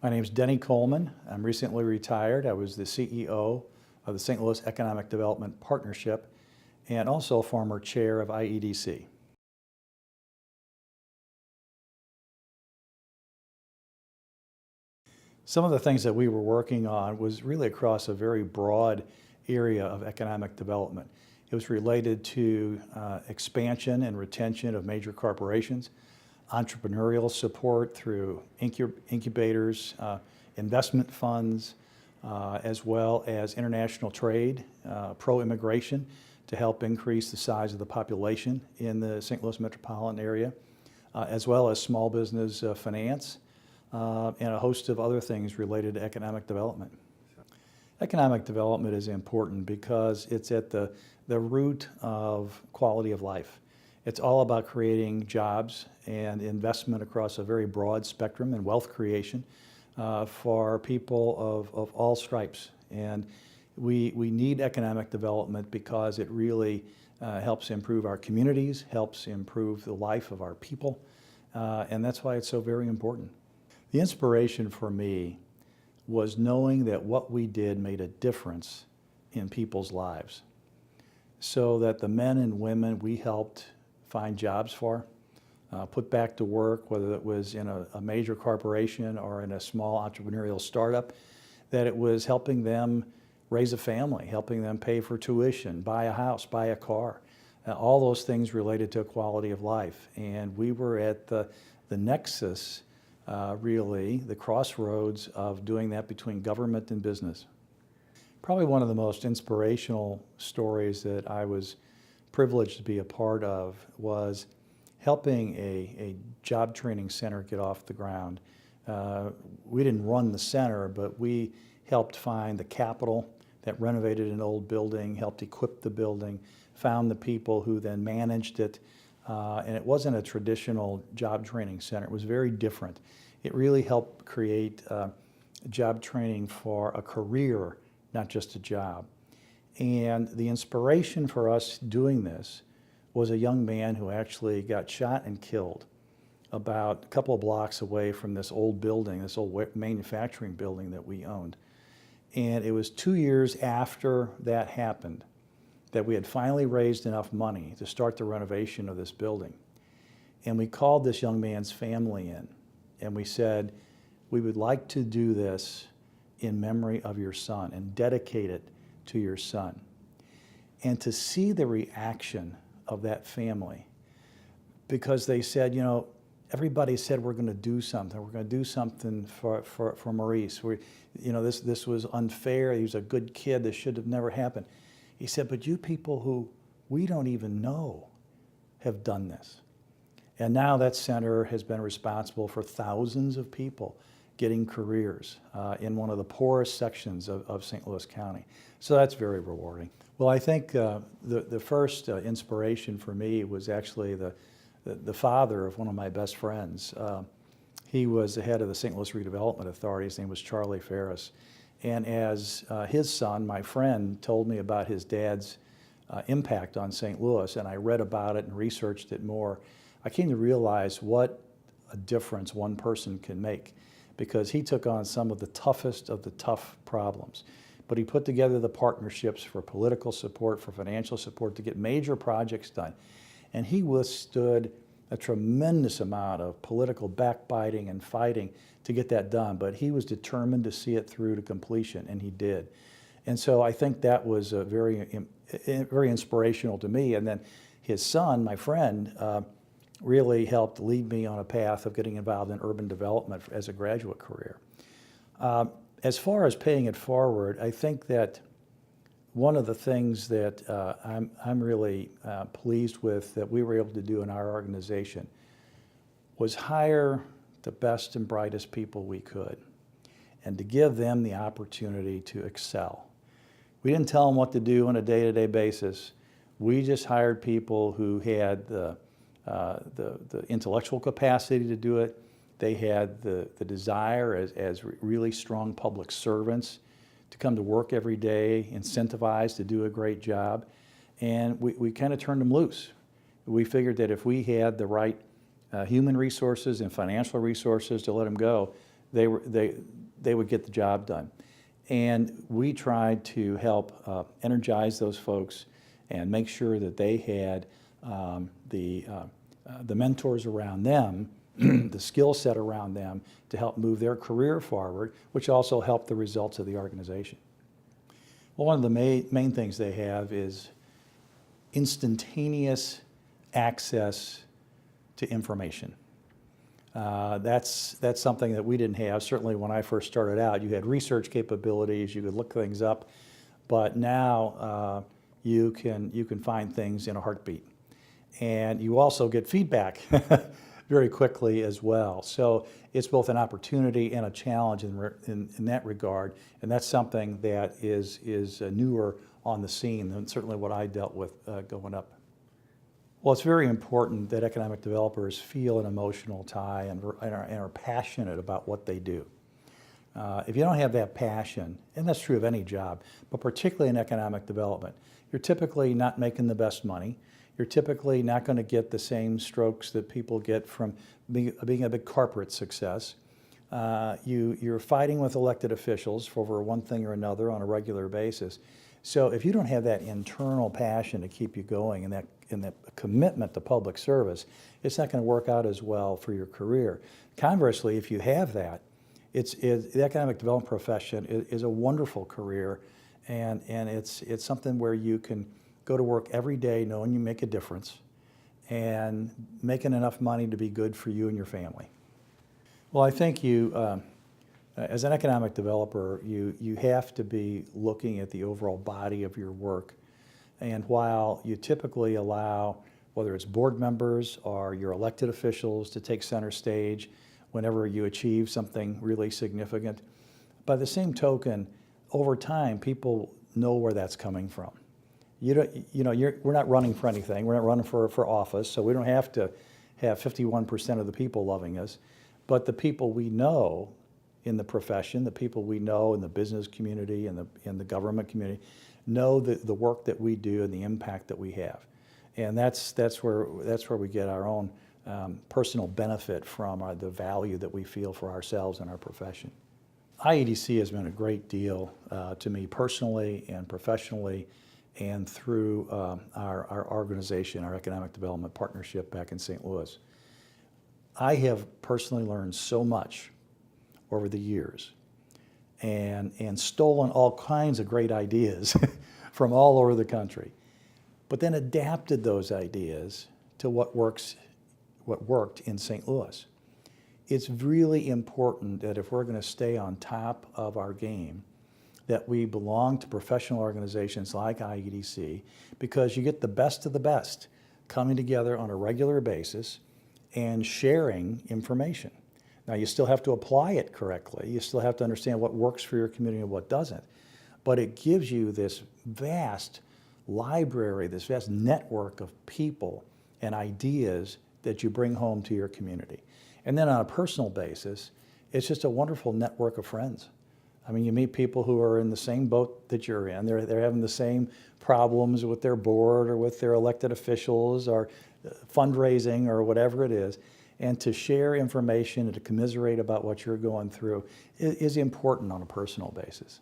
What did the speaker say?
My name is Denny Coleman. I'm recently retired. I was the CEO of the St. Louis Economic Development Partnership and also former chair of IEDC. Some of the things that we were working on was really across a very broad area of economic development. It was related to expansion and retention of major corporations, entrepreneurial support through incubators, investment funds, as well as international trade, pro-immigration to help increase the size of the population in the St. Louis metropolitan area, as well as small business finance, and a host of other things related to economic development. Economic development is important because it's at the root of quality of life. It's all about creating jobs and investment across a very broad spectrum and wealth creation for people of all stripes. And we need economic development because it really helps improve our communities, helps improve the life of our people, and that's why it's so very important. The inspiration for me was knowing that what we did made a difference in people's lives, so that the men and women we helped find jobs for, put back to work, whether it was in a major corporation or in a small entrepreneurial startup, that it was helping them raise a family, helping them pay for tuition, buy a house, buy a car, all those things related to quality of life. And we were at the nexus, really, the crossroads of doing that between government and business. Probably one of the most inspirational stories that I was privileged to be a part of was helping a job training center get off the ground. We didn't run the center, but we helped find the capital that renovated an old building, helped equip the building, found the people who then managed it. And it wasn't a traditional job training center. It was very different. It really helped create job training for a career, not just a job. And the inspiration for us doing this was a young man who actually got shot and killed about a couple of blocks away from this old building, this old manufacturing building that we owned. And it was 2 years after that happened that we had finally raised enough money to start the renovation of this building. And we called this young man's family in, and we said, we would like to do this in memory of your son and dedicate it to your son. And to see the reaction of that family, because they said, you know, everybody said we're going to do something. We're going to do something for Maurice. This was unfair. He was a good kid. This should have never happened. He said, but you people who we don't even know have done this. And now that center has been responsible for thousands of people getting careers in one of the poorest sections of St. Louis County. So that's very rewarding. Well, I think the first inspiration for me was actually the father of one of my best friends. He was the head of the St. Louis Redevelopment Authority. His name was Charlie Ferris. And as his son, my friend, told me about his dad's impact on St. Louis, and I read about it and researched it more, I came to realize what a difference one person can make, because he took on some of the toughest of the tough problems. But he put together the partnerships for political support, for financial support, to get major projects done. And he withstood a tremendous amount of political backbiting and fighting to get that done. But he was determined to see it through to completion, and he did. And so I think that was very inspirational to me. And then his son, my friend, really helped lead me on a path of getting involved in urban development as a graduate career. As far as paying it forward, I think that one of the things that I'm really pleased with that we were able to do in our organization was hire the best and brightest people we could, and to give them the opportunity to excel. We didn't tell them what to do on a day-to-day basis. We just hired people who had the intellectual capacity to do it. They had the desire as really strong public servants to come to work every day, incentivized to do a great job. And we kind of turned them loose. We figured that if we had the right human resources and financial resources to let them go, they would get the job done. And we tried to help energize those folks and make sure that they had the mentors around them, the skill set around them to help move their career forward, which also helped the results of the organization. Well, one of the main things they have is instantaneous access to information. That's something that we didn't have. Certainly when I first started out, you had research capabilities, you could look things up, but now you can find things in a heartbeat. And you also get feedback very quickly as well. So it's both an opportunity and a challenge in that regard, and that's something that is newer on the scene than certainly what I dealt with going up. Well, it's very important that economic developers feel an emotional tie and are passionate about what they do. If you don't have that passion, and that's true of any job, but particularly in economic development, you're typically not making the best money. You're typically not going to get the same strokes that people get from being a big corporate success. You're fighting with elected officials for over one thing or another on a regular basis. So if you don't have that internal passion to keep you going and that commitment to public service, it's not going to work out as well for your career. Conversely, if you have that, the economic development profession is a wonderful career, and it's something where you can go to work every day knowing you make a difference and making enough money to be good for you and your family. Well, I think as an economic developer, you have to be looking at the overall body of your work. And while you typically allow, whether it's board members or your elected officials, to take center stage whenever you achieve something really significant, by the same token, over time, people know where that's coming from. We're not running for anything. We're not running for office, so we don't have to have 51% of the people loving us. But the people we know in the profession, the people we know in the business community and in the government community, know the work that we do and the impact that we have. And that's where we get our own personal benefit from the value that we feel for ourselves and our profession. IEDC has been a great deal to me personally and professionally, and through our organization, our Economic Development Partnership back in St. Louis. I have personally learned so much over the years and stolen all kinds of great ideas from all over the country, but then adapted those ideas to what worked in St. Louis. It's really important that if we're going to stay on top of our game, that we belong to professional organizations like IEDC, because you get the best of the best coming together on a regular basis and sharing information. Now, you still have to apply it correctly. You still have to understand what works for your community and what doesn't. But it gives you this vast library, this vast network of people and ideas that you bring home to your community. And then on a personal basis, it's just a wonderful network of friends. I mean, you meet people who are in the same boat that you're in. They're having the same problems with their board or with their elected officials or fundraising or whatever it is. And to share information and to commiserate about what you're going through is important on a personal basis.